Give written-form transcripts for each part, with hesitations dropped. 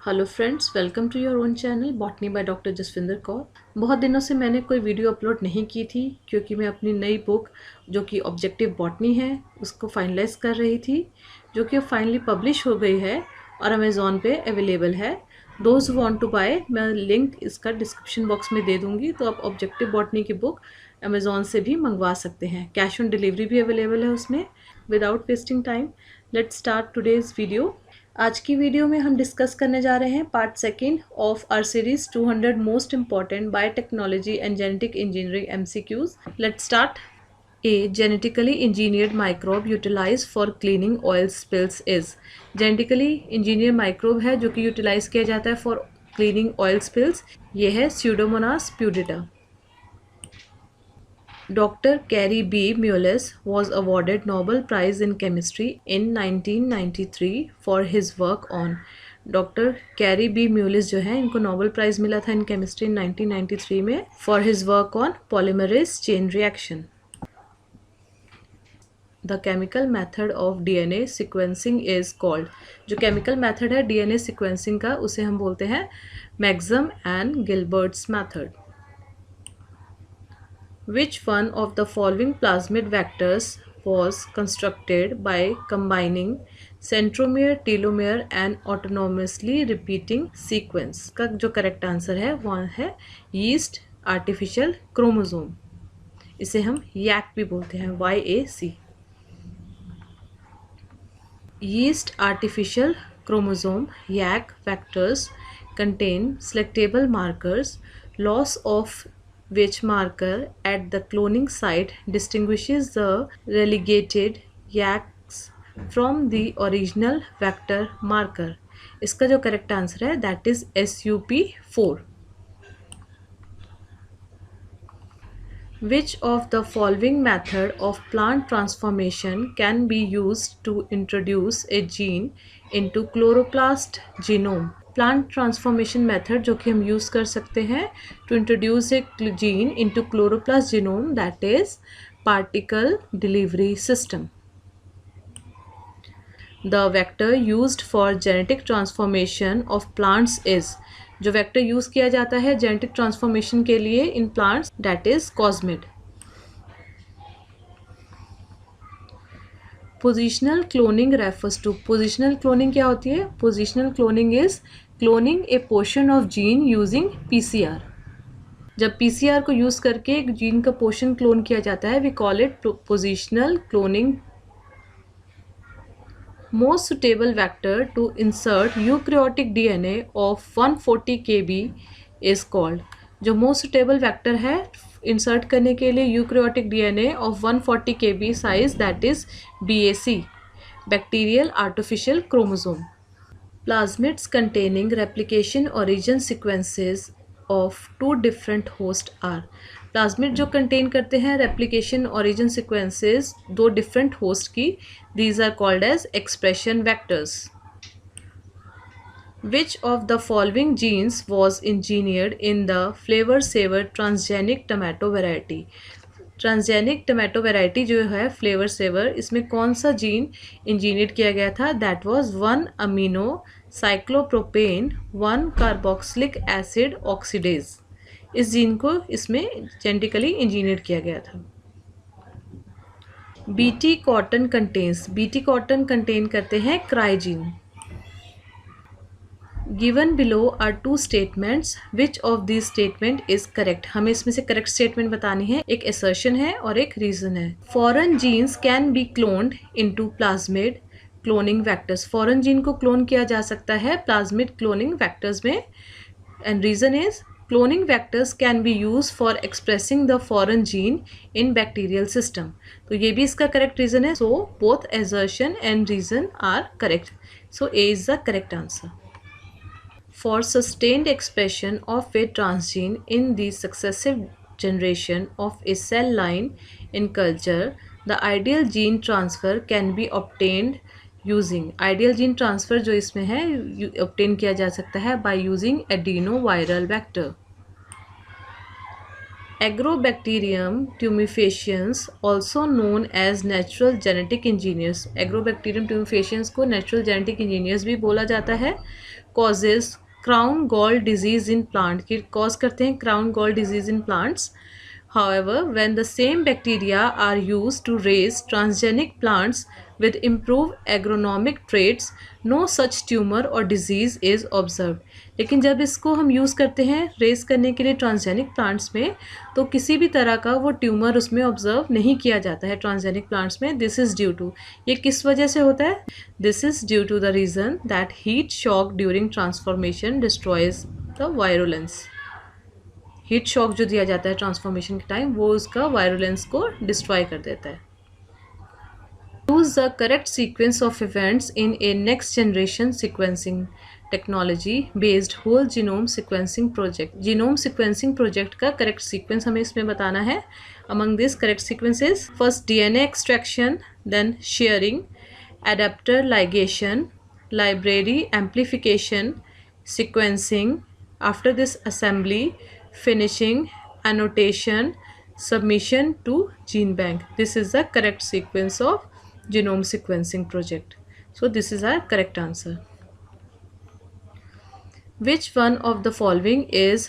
Hello friends, welcome to your own channel botany by doctor Jaswinder Kaur. बहुत दिनों से मैंने कोई वीडियो अपलोड नहीं की थी क्योंकि मैं अपनी नई बुक जो कि ऑब्जेक्टिव बॉटनी है उसको फाइनलाइज कर रही थी, जो कि फाइनली पब्लिश हो गई है और अमेज़ॉन पे अवेलेबल है। दोज वांट टू बाय, मैं लिंक इसका डिस्क्रिप्शन बॉक्स में दे दूँगी, तो आप ऑब्जेक्टिव बॉटनी की बुक अमेज़ॉन से भी मंगवा सकते हैं। कैश ऑन डिलीवरी भी अवेलेबल है उसमें। Without wasting time, let's start today's video. आज की वीडियो में हम डिस्कस करने जा रहे हैं part second of our series 200 most important biotechnology and genetic engineering MCQs. Let's start. A genetically engineered microbe utilized for cleaning oil spills is genetically engineered microbe है जो कि यूटिलाइज किया जाता है फॉर क्लीनिंग ऑयल स्पिल्स। ये है Pseudomonas प्यूडिटा। Dr. Carey B. Mullis was awarded Nobel Prize in Chemistry in 1993 for his work on doctor Kary B Mullis जो है इनको नोबेल प्राइज़ मिला था इन केमिस्ट्री 1993 में for his work on polymerase chain reaction. The chemical method of DNA sequencing is called, जो chemical method है DNA sequencing का उसे हम बोलते हैं Maxam and Gilbert's method. Which one of the following plasmid vectors was constructed by combining centromere, telomere and autonomously repeating sequence? का जो correct answer है वह है yeast artificial chromosome। इसे हम YAC भी बोलते हैं, YAC। Yeast artificial chromosome YAC vectors contain selectable markers, loss of which marker at the cloning site distinguishes the relegated YACs from the original vector marker। इसका जो करेक्ट आंसर है that is SUP4। Which of the following method of plant transformation can be used to introduce a gene into chloroplast genome? Plant transformation method जो कि हम use कर सकते हैं to introduce a gene into chloroplast genome, that is particle delivery system. The vector used for genetic transformation of plants is, जो vector use किया जाता है जेनेटिक ट्रांसफॉर्मेशन के लिए in plants that is cosmid. Positional cloning refers to, positional cloning क्या होती है? Positional cloning is cloning a portion of gene using PCR। जब PCR को यूज़ करके एक जीन का पोर्शन क्लोन किया जाता है we call it positional cloning. Most suitable vector to insert eukaryotic DNA of 140 kb is called, जो most suitable vector है इंसर्ट करने के लिए eukaryotic DNA of 140 kb size that is BAC, bacterial artificial chromosome. Plasmids containing replication origin sequences of two different hosts are, plasmid जो contain करते हैं replication origin sequences दो different host की, these are called as expression vectors. Which of the following genes was engineered in the flavor saver transgenic tomato variety? Transgenic tomato variety जो है flavour saver, इसमें कौन सा gene engineer किया गया था? That was 1 amino cyclopropane 1 carboxylic acid oxidase. इस gene को इसमें जेनेटिकली इंजीनियर किया गया था। Bt cotton contains, Bt cotton contain करते हैं cry gene. Given below are two statements, which of this statement is correct? हमें इसमें से करेक्ट स्टेटमेंट बतानी है, एक असर्शन है और एक रीजन है। Foreign genes can be cloned into plasmid cloning vectors, foreign gene को क्लोन किया जा सकता है प्लाज्मिड क्लोनिंग वेक्टर्स में, and reason is cloning vectors can be use for expressing the foreign gene in bacterial system. तो ये भी इसका करेक्ट रीजन है। So both assertion and reason are correct, so A is the correct answer. For sustained expression of a transgene in the successive generation of a cell line in culture, the ideal gene transfer can be obtained using, ideal gene transfer जो इसमें है obtain किया जा सकता है by using adenoviral vector। Agrobacterium tumefaciens also known as natural genetic engineers, Agrobacterium tumefaciens को natural genetic engineers भी बोला जाता है। Causes crown gall disease in plant, की कॉज करते हैं crown gall disease in plants. However, when the same bacteria are used to raise transgenic plants with improved agronomic traits, no such tumor or disease is observed. लेकिन जब इसको हम use करते हैं race करने के लिए ट्रांसजेनिक प्लांट्स में, तो किसी भी तरह का वो ट्यूमर उसमें ऑब्जर्व नहीं किया जाता है ट्रांसजेनिक प्लांट्स में। दिस इज़ ड्यू टू, ये किस वजह से होता है? This is due to the reason that heat shock during transformation destroys the virulence. Heat shock जो दिया जाता है ट्रांसफॉर्मेशन के टाइम, वो उसका वायरुलेंस को डिस्ट्रॉय कर देता है। Use the correct sequence of events in a next generation sequencing technology based whole genome sequencing project. Genome sequencing project का करेक्ट सीक्वेंस हमें इसमें बताना है। Among this correct sequences, first DNA extraction, then shearing, adapter ligation, library amplification, sequencing, after this assembly, finishing, annotation, submission to gene bank. This is the correct sequence of genome sequencing project. So this is our correct answer. Which one of the following is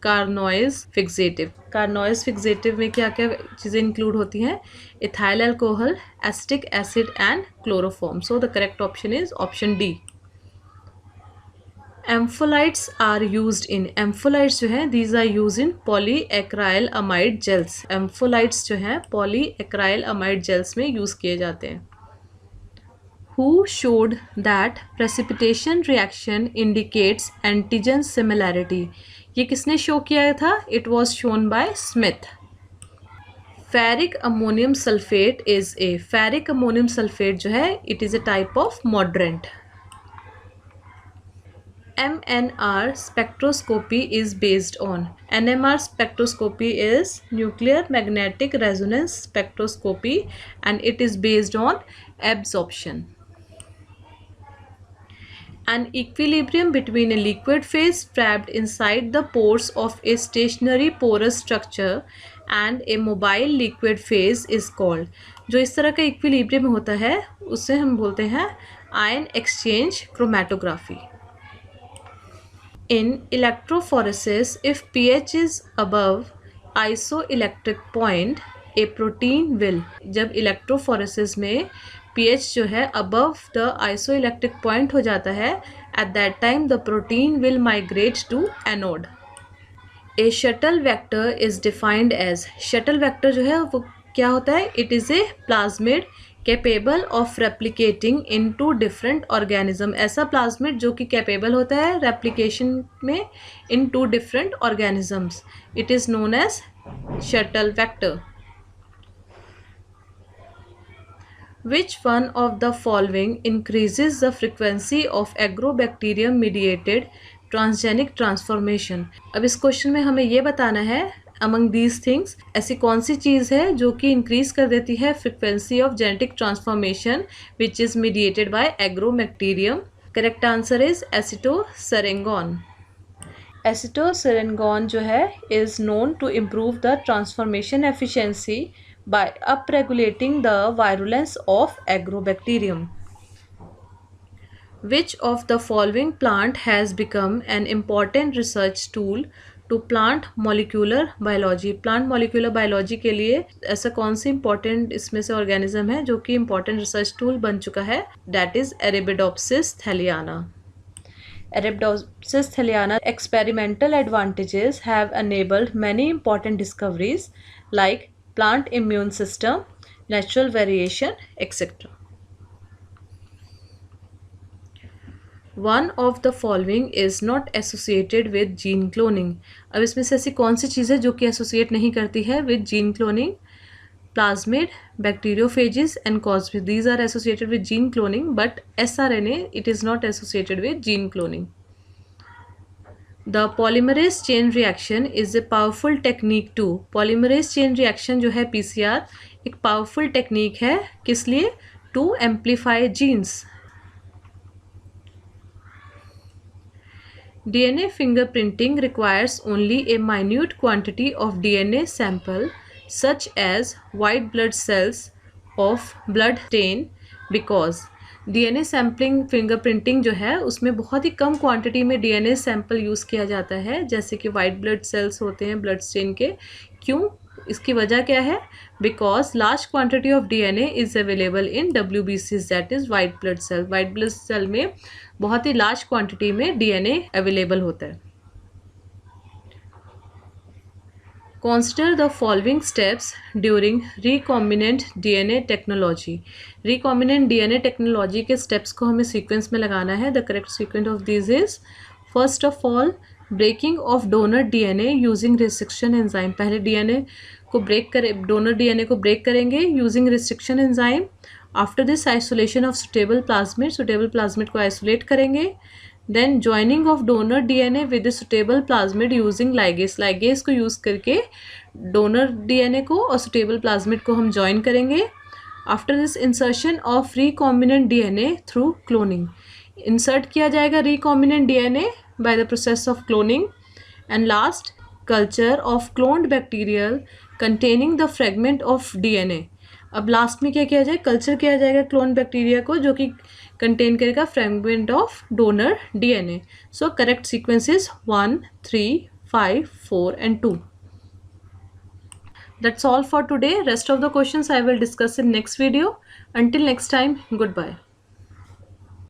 Carnoy's fixative? Carnoy's fixative में क्या क्या चीज़ें include होती हैं? ethyl alcohol, acetic acid and chloroform. So the correct option is option D. Ampholytes are used in, ampholytes जो हैं these are use in polyacrylamide gels. Ampholytes जो हैं पॉलीएक्राइल अमाइड जेल्स में यूज किए जाते हैं। Who showed that precipitation reaction indicates antigen similarity, ये किसने शो किया था? It was shown by Smith. Ferric ammonium sulphate is a, ferric ammonium sulphate जो है it is a type of mordant. NMR spectroscopy is based on, NMR spectroscopy is nuclear magnetic resonance spectroscopy and it is based on absorption. An equilibrium between a liquid phase trapped inside the pores of a stationary porous structure and a mobile liquid phase is called, जो इस तरह का equilibrium होता है उसे हम बोलते हैं ion exchange chromatography. In electrophoresis, if pH is above isoelectric point, a protein will, जब electrophoresis में pH जो है above the isoelectric point हो जाता है, at that time the protein will migrate to anode. A shuttle vector is defined as, shuttle vector जो है वो क्या होता है? It is a plasmid capable of replicating in two different organism, ऐसा प्लाज्मिड जो कि कैपेबल होता है रेप्लिकेशन में in two different organisms, it is known as shuttle vector. Which one of the following increases the frequency of agrobacterium mediated transgenic transformation. अब इस question में हमें ये बताना है अमंग दीज थिंग्स ऐसी कौन सी चीज़ है जो कि इंक्रीज कर देती है frequency of genetic transformation which is mediated by agrobacterium. Correct answer is acetosyringone. Acetosyringone जो है is known to improve the transformation efficiency by up regulating the virulence of agrobacterium. Which of the following plant has become an important research tool to plant molecular biology? Plant molecular biology के लिए ऐसा कौन सी important इसमें से organism है जो कि important research tool बन चुका है? That is Arabidopsis thaliana. Arabidopsis thaliana experimental advantages have enabled many important discoveries like plant immune system, natural variation, etc. One of the following is not associated with gene cloning. अब इसमें से ऐसी कौन सी चीज़ है जो कि एसोसिएट नहीं करती है with gene cloning? Plasmid, bacteriophages and cosmid. These are associated with gene cloning, but sRNA it is not associated with gene cloning. The polymerase chain reaction is a powerful technique too. Polymerase chain reaction जो है PCR एक powerful technique है किस लिए? To amplify genes. DNA fingerprinting requires only a minute quantity of DNA sample such as white blood cells of blood stain because DNA sampling fingerprinting जो है उसमें बहुत ही कम क्वांटिटी में DNA सैंपल यूज़ किया जाता है, जैसे कि वाइट ब्लड सेल्स होते हैं ब्लड स्टेन के। क्यों? इसकी वजह क्या है? Because large quantity of DNA is available in WBCs, that is white blood cell. White blood cell में बहुत ही लार्ज क्वांटिटी में DNA अवेलेबल होता है। Consider the following steps during recombinant DNA technology. Recombinant DNA technology के steps को हमें sequence में लगाना है. The correct sequence of these is first of all breaking of donor DNA using restriction enzyme. पहले DNA को break करें, donor DNA को break करेंगे using restriction enzyme. After this isolation of suitable plasmid को isolate करेंगे. Then joining of donor DNA with suitable plasmid using ligase को use करके donor DNA को और सुटेबल प्लाज्मिड को हम जॉइन करेंगे। After this insertion of recombinant DNA through cloning, insert किया जाएगा recombinant DNA by the process of cloning. And last culture of cloned bacterial containing the fragment of DNA. अब last में क्या किया जाए? कल्चर किया जाएगा क्लोन बैक्टीरिया को जो कि कंटेन करेगा fragment of donor DNA. So correct sequence is 1, 3, 5, 4 and 2. That's all for today. Rest of the questions I will discuss in next video. Until next time, goodbye.